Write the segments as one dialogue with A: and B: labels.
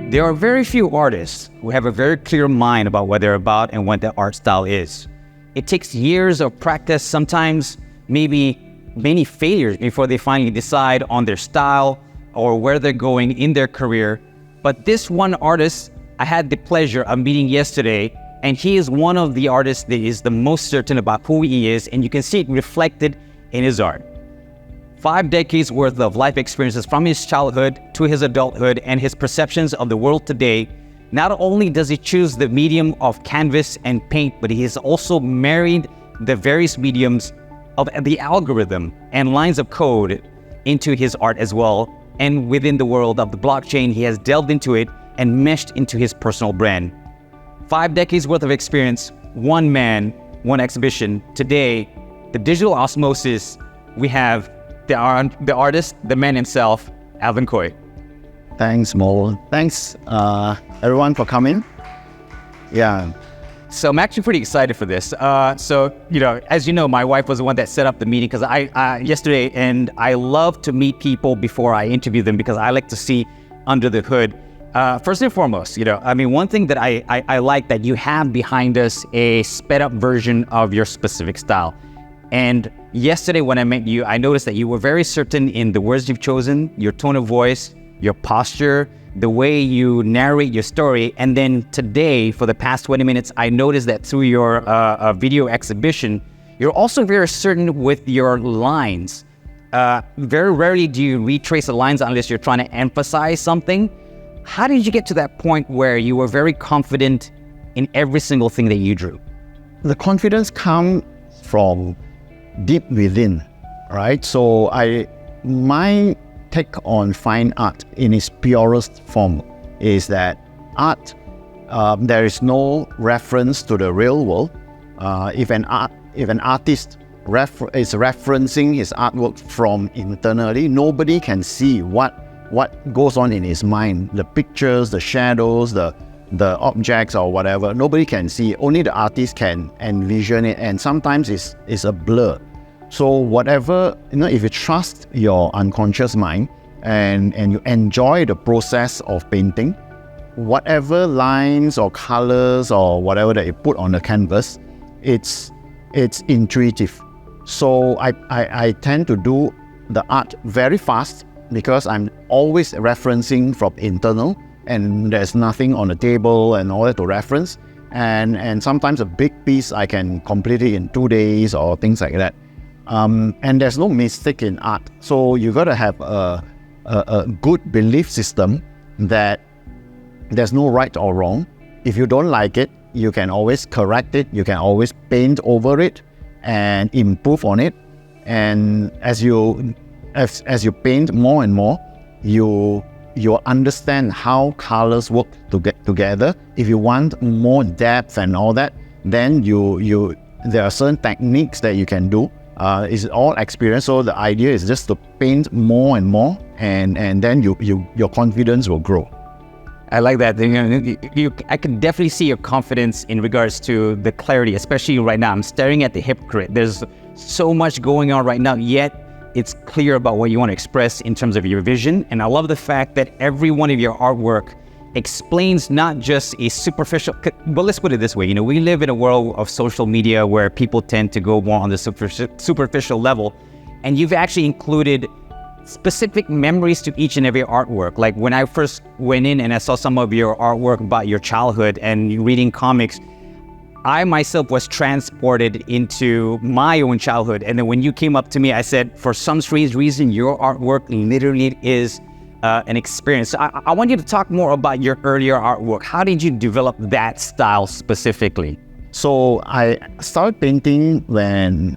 A: There are very few artists who have a very clear mind about what they're about and what their art style is. It takes years of practice, sometimes maybe many failures before they finally decide on their style or where they're going in their career. But this one artist I had the pleasure of meeting yesterday, and he is one of the artists that is the most certain about who he is, and you can see it reflected in his art. 5 decades worth of life experiences from his childhood to his adulthood and his perceptions of the world today. Not only does he choose the medium of canvas and paint, but he has also married the various mediums of the algorithm and lines of code into his art as well. And within the world of the blockchain, he has delved into it and meshed into his personal brand. 5 decades worth of experience, one man, one exhibition. Today, the digital osmosis, we have the artist, the man himself, Alvin Koay.
B: Thanks, Mo. Thanks, everyone, for coming. Yeah.
A: So I'm actually pretty excited for this. As you know, my wife was the one that set up the meeting because yesterday, and I love to meet people before I interview them because I like to see under the hood. First and foremost, one thing that I like that you have behind us a sped up version of your specific style. And yesterday when I met you, I noticed that you were very certain in the words you've chosen, your tone of voice, your posture, the way you narrate your story. And then today, for the past 20 minutes, I noticed that through your video exhibition, you're also very certain with your lines. Very rarely do you retrace the lines unless you're trying to emphasize something. How did you get to that point where you were very confident in every single thing that you drew?
B: The confidence comes from deep within, right? So my take on fine art in its purest form is that art, there is no reference to the real world. If an artist is referencing his artwork from internally, nobody can see what goes on in his mind, the pictures, the shadows, the objects or whatever. Nobody can see, only the artist can envision it, and sometimes it's a blur. So whatever, if you trust your unconscious mind and you enjoy the process of painting, whatever lines or colors or whatever that you put on the canvas, it's intuitive. So I tend to do the art very fast because I'm always referencing from internal, and there's nothing on the table and all that to reference. And sometimes a big piece I can complete it in 2 days or things like that. And there's no mistake in art. So you got to have a good belief system that there's no right or wrong. If you don't like it, you can always correct it. You can always paint over it and improve on it. And as you paint more and more, you understand how colors work together. If you want more depth and all that, then there are certain techniques that you can do. It's all experience. So the idea is just to paint more and more, and then your confidence will grow.
A: I like that. I can definitely see your confidence in regards to the clarity, especially right now. I'm staring at the hypocrite. There's so much going on right now, yet it's clear about what you want to express in terms of your vision. And I love the fact that every one of your artwork explains not just a superficial, but let's put it this way, we live in a world of social media where people tend to go more on the superficial level, and you've actually included specific memories to each and every artwork. Like when I first went in and I saw some of your artwork about your childhood and reading comics, I myself was transported into my own childhood. And then when you came up to me, I said, for some strange reason, your artwork literally is an experience. So I want you to talk more about your earlier artwork. How did you develop that style specifically?
B: So I started painting when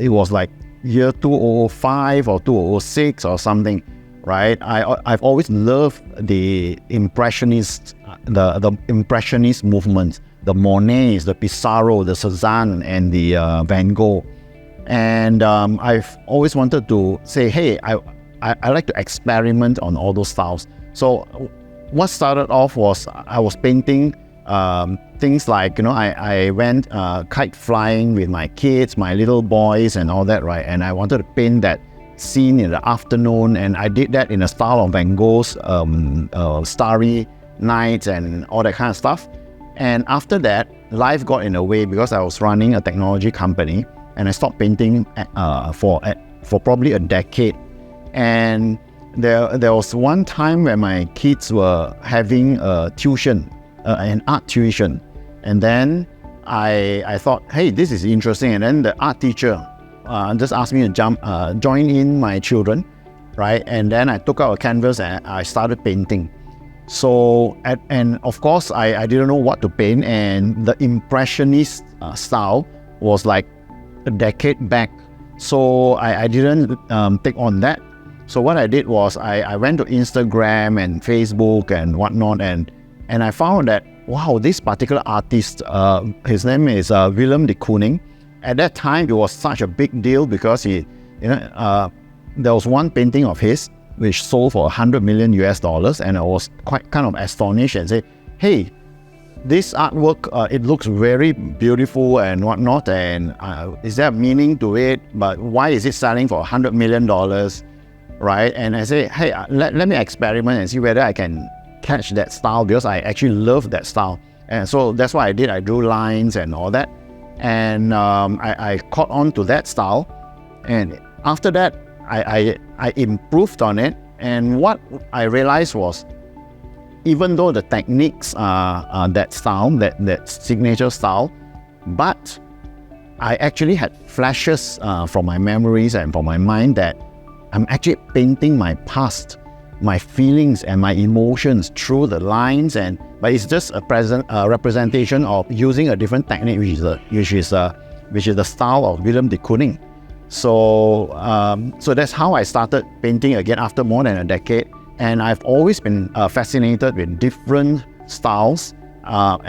B: it was like year 2005 or 2006 or something, right? I've always loved the Impressionist, the Impressionist movement, the Monets, the Pissarro, the Cezanne, and the Van Gogh. And I've always wanted to say, hey, I like to experiment on all those styles. So what started off was I was painting things like, I went kite flying with my kids, my little boys and all that, right? And I wanted to paint that scene in the afternoon, and I did that in a style of Van Gogh's Starry Nights and all that kind of stuff. And after that, life got in the way because I was running a technology company, and I stopped painting for probably a decade. And there was one time when my kids were having a tuition, an art tuition, and then I thought, hey, this is interesting. And then the art teacher just asked me to join in my children, right? And then I took out a canvas and I started painting. So, and of course, I didn't know what to paint, and the Impressionist style was like a decade back. So I didn't take on that. So what I did was I went to Instagram and Facebook and whatnot, and I found that, wow, this particular artist, his name is Willem de Kooning. At that time, it was such a big deal because there was one painting of his which sold for $100 million US, and I was quite kind of astonished and said, hey, this artwork, it looks very beautiful and whatnot, and is there meaning to it? But why is it selling for $100 million, right? And I say, hey, let me experiment and see whether I can catch that style, because I actually love that style. And so that's what I did. I drew lines and all that, and I caught on to that style. And after that, I improved on it. And what I realized was, even though the techniques are that style, that signature style, but I actually had flashes from my memories and from my mind that I'm actually painting my past, my feelings and my emotions through the lines, but it's just a representation of using a different technique, which is the style of Willem de Kooning. So that's how I started painting again after more than a decade. And I've always been fascinated with different styles. But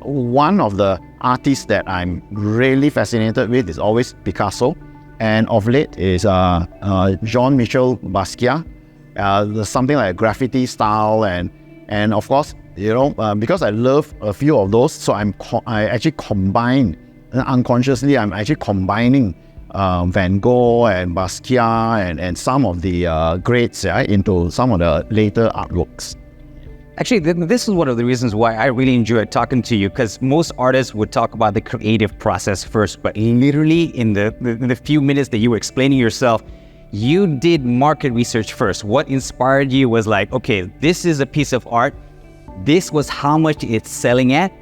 B: one of the artists that I'm really fascinated with is always Picasso. And of late is Jean-Michel Basquiat. There's something like a graffiti style. And of course, because I love a few of those, so I actually combine, unconsciously, I'm actually combining Van Gogh and Basquiat and some of the greats into some of the later artworks.
A: Actually, this is one of the reasons why I really enjoy talking to you, because most artists would talk about the creative process first, but literally in the few minutes that you were explaining yourself, you did market research first. What inspired you was like, okay, this is a piece of art. This was how much it's selling at.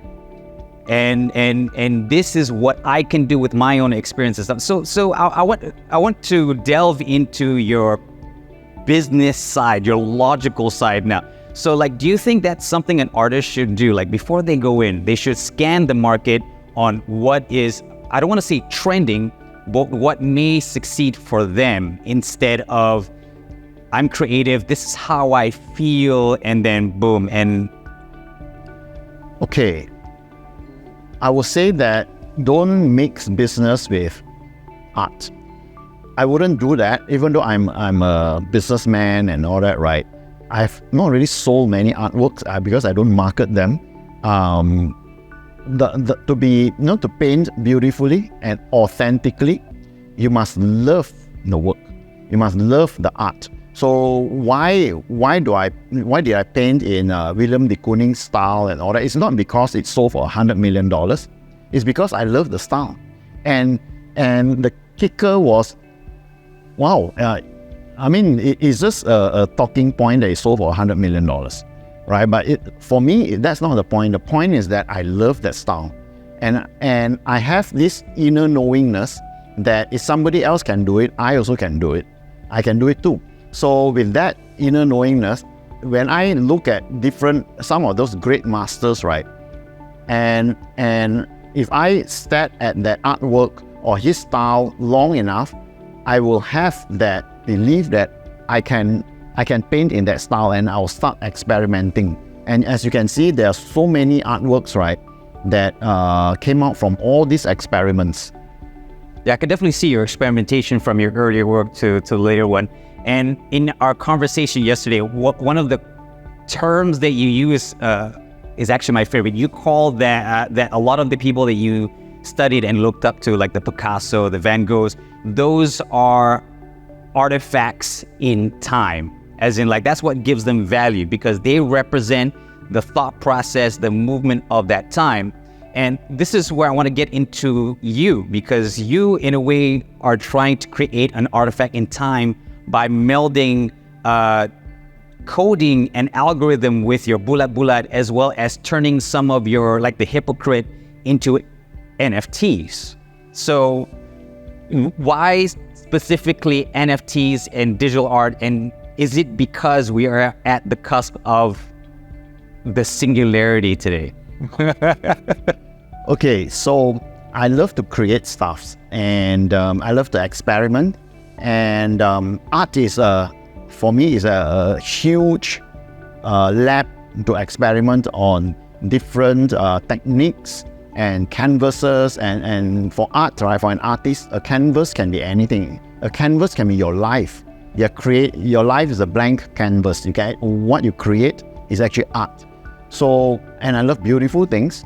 A: And this is what I can do with my own experiences. So I want to delve into your business side, your logical side now. So do you think that's something an artist should do? Like before they go in, they should scan the market on what is, I don't want to say trending, but what may succeed for them, instead of I'm creative, this is how I feel, and then boom. And
B: okay, I would say that don't mix business with art. I wouldn't do that, even though I'm a businessman and all that, right? I've not really sold many artworks because I don't market them. To paint beautifully and authentically, you must love the work. You must love the art. So why did I paint in Willem de Kooning style and all that? It's not because it sold for $100 million. It's because I love the style. And the kicker was, wow, it's just a talking point that it sold for $100 million, right? But for me, that's not the point. The point is that I love that style. And I have this inner knowingness that if somebody else can do it, I also can do it. I can do it too. So with that inner knowingness, when I look at some of those great masters, right, And if I stare at that artwork or his style long enough, I will have that belief that I can paint in that style, and I'll start experimenting. And as you can see, there are so many artworks, right, that came out from all these experiments.
A: Yeah, I could definitely see your experimentation from your earlier work to the later one. And in our conversation yesterday, one of the terms that you use is actually my favorite. You call that a lot of the people that you studied and looked up to, like the Picasso, the Van Goghs, those are artifacts in time. As in, like, that's what gives them value, because they represent the thought process, the movement of that time. And this is where I want to get into you, because you, in a way, are trying to create an artifact in time by melding coding and algorithm with your bulat-bulat, as well as turning some of your, like the hypocrite, into NFTs. So why specifically NFTs and digital art? And is it because we are at the cusp of the singularity today?
B: Okay, so I love to create stuff, and I love to experiment. And art is, for me, is a huge lab to experiment on different techniques and canvases. And for art, right, for an artist, a canvas can be anything. A canvas can be your life. Your life is a blank canvas. What you create is actually art. So, and I love beautiful things.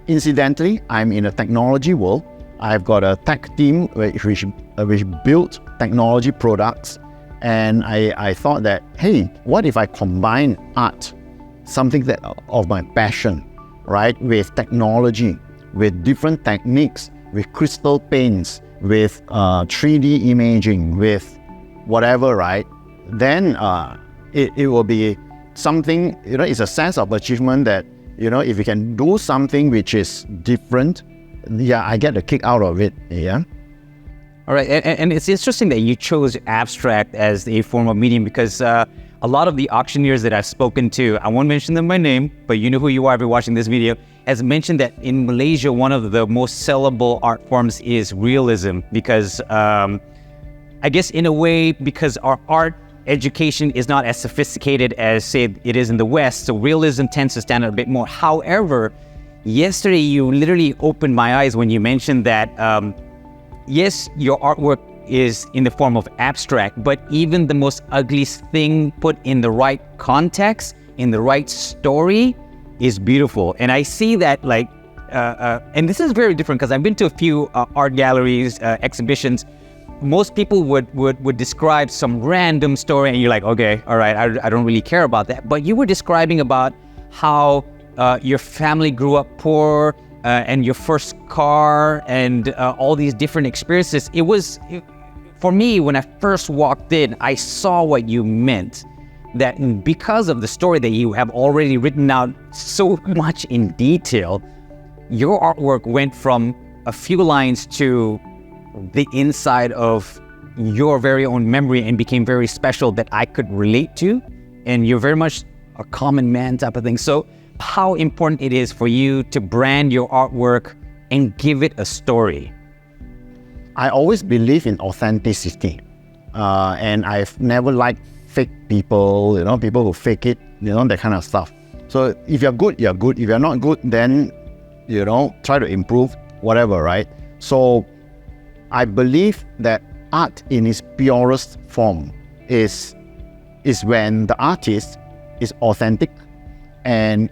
B: Incidentally, I'm in a technology world. I've got a tech team which built technology products, and I thought that, hey, what if I combine art, something that of my passion, right, with technology, with different techniques, with crystal paints, with 3D imaging, with whatever, right? Then it will be something, it's a sense of achievement that, if you can do something which is different, I get a kick out of it, yeah.
A: All right, and it's interesting that you chose abstract as a form of medium, because a lot of the auctioneers that I've spoken to, I won't mention them by name, but you know who you are if you're watching this video, has mentioned that in Malaysia, one of the most sellable art forms is realism, because I guess in a way, because our art education is not as sophisticated as, say, it is in the West, so realism tends to stand out a bit more. However, yesterday you literally opened my eyes when you mentioned that, yes, your artwork is in the form of abstract, but even the most ugliest thing put in the right context, in the right story, is beautiful. And I see that, like, and this is very different, because I've been to a few art galleries, exhibitions. Most people would describe some random story, and you're like, okay, all right, I don't really care about that. But you were describing about how your family grew up poor, and your first car, and all these different experiences. For me, when I first walked in, I saw what you meant. That because of the story that you have already written out so much in detail, your artwork went from a few lines to the inside of your very own memory and became very special, that I could relate to. And you're very much a common man type of thing. So how important it is for you to brand your artwork and give it a story?
B: I always believe in authenticity. And I've never liked fake people, people who fake it, that kind of stuff. So if you're good, you're good. If you're not good, then, try to improve, whatever, right? So I believe that art in its purest form is when the artist is authentic and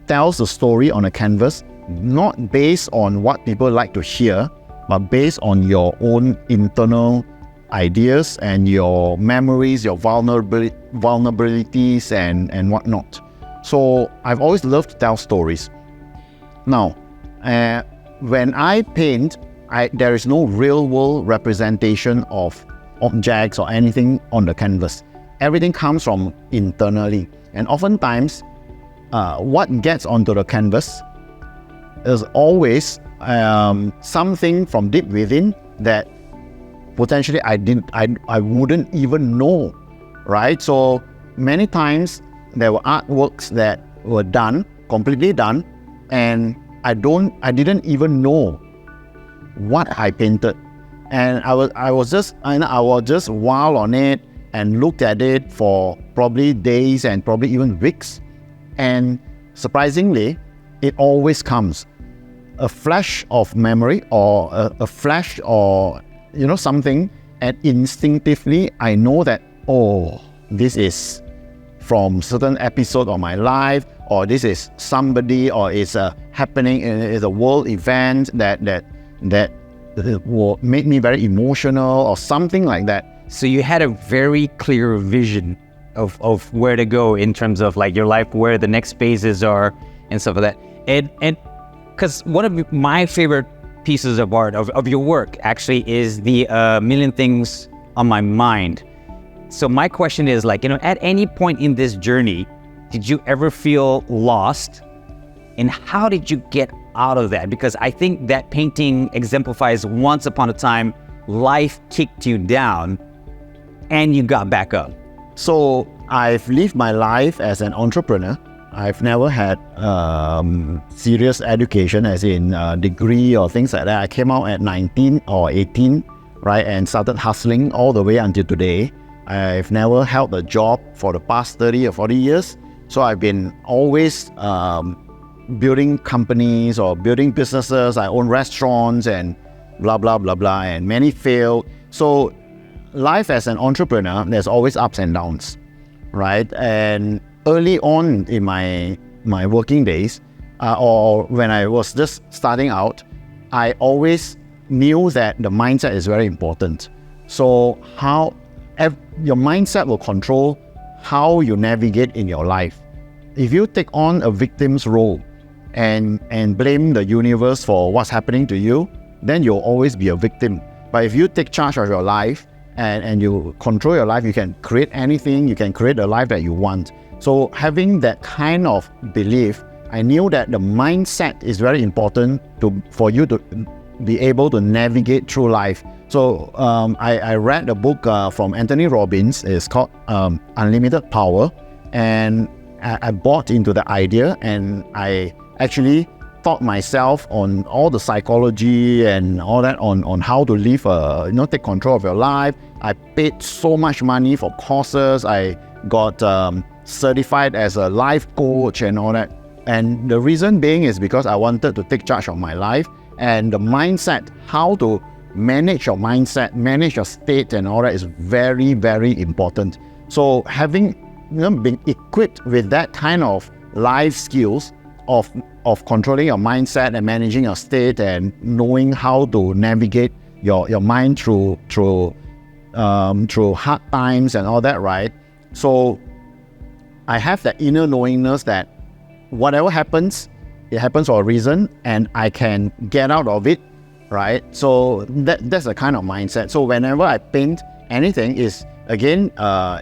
B: tells a story on a canvas, not based on what people like to hear, but based on your own internal ideas and your memories, your vulnerabilities and whatnot. So I've always loved to tell stories. Now, when I paint, there is no real-world representation of objects or anything on the canvas. Everything comes from internally. And oftentimes, what gets onto the canvas is always something from deep within that potentially I wouldn't even know, right? So many times there were artworks that were done, completely done, and I didn't even know what I painted, and I was just wild on it and looked at it for probably days and probably even weeks, and surprisingly, it always comes a flash of memory or a flash or something, and instinctively I know that, oh, this is from certain episode of my life, or this is somebody, or it's a happening, it's a world event that will make me very emotional or something like that.
A: So you had a very clear vision of where to go in terms of like your life, where the next phases are and stuff like that. And because one of my favorite pieces of art of your work actually is the Million Things on My Mind. So my question is like, at any point in this journey, did you ever feel lost? And how did you get out of that? Because I think that painting exemplifies once upon a time, life kicked you down and you got back up.
B: So I've lived my life as an entrepreneur. I've never had serious education, as in degree or things like that. I came out at 19 or 18, right, and started hustling all the way until today. I've never held a job for the past 30 or 40 years. So I've been always building companies or building businesses. I own restaurants and blah, blah, blah, blah, and many failed. So life as an entrepreneur, there's always ups and downs, right? And early on in my working days, or when I was just starting out, I always knew that the mindset is very important. So your mindset will control how you navigate in your life. If you take on a victim's role and blame the universe for what's happening to you, then you'll always be a victim. But if you take charge of your life and you control your life, you can create anything, you can create a life that you want. So having that kind of belief, I knew that the mindset is very important for you to be able to navigate through life. So I read a book from Anthony Robbins. It's called Unlimited Power, and I bought into the idea, and I actually taught myself on all the psychology and all that on how to live, take control of your life. I paid so much money for courses. I got certified as a life coach and all that. And the reason being is because I wanted to take charge of my life, and the mindset, how to manage your mindset, manage your state and all that is very, very important. So having been equipped with that kind of life skills of controlling your mindset and managing your state and knowing how to navigate your mind through hard times and all that, right? So I have that inner knowingness that whatever happens, it happens for a reason, and I can get out of it, right? So that's the kind of mindset. So whenever I paint anything, is again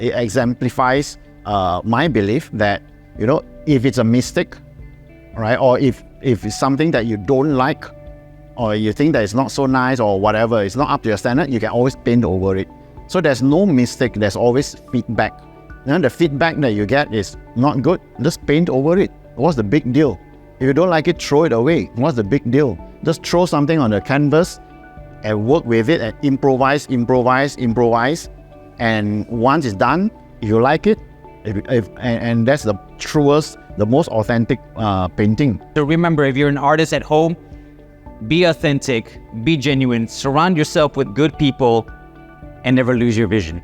B: it exemplifies my belief that if it's a mistake, right, or if it's something that you don't like, or you think that it's not so nice or whatever, it's not up to your standard, you can always paint over it. So there's no mistake, there's always feedback. The feedback that you get is not good, just paint over it. What's the big deal? If you don't like it, throw it away. What's the big deal? Just throw something on the canvas and work with it and improvise. And once it's done, if you like it, and that's the truest, the most authentic painting.
A: So remember, if you're an artist at home, be authentic, be genuine, surround yourself with good people, and never lose your vision.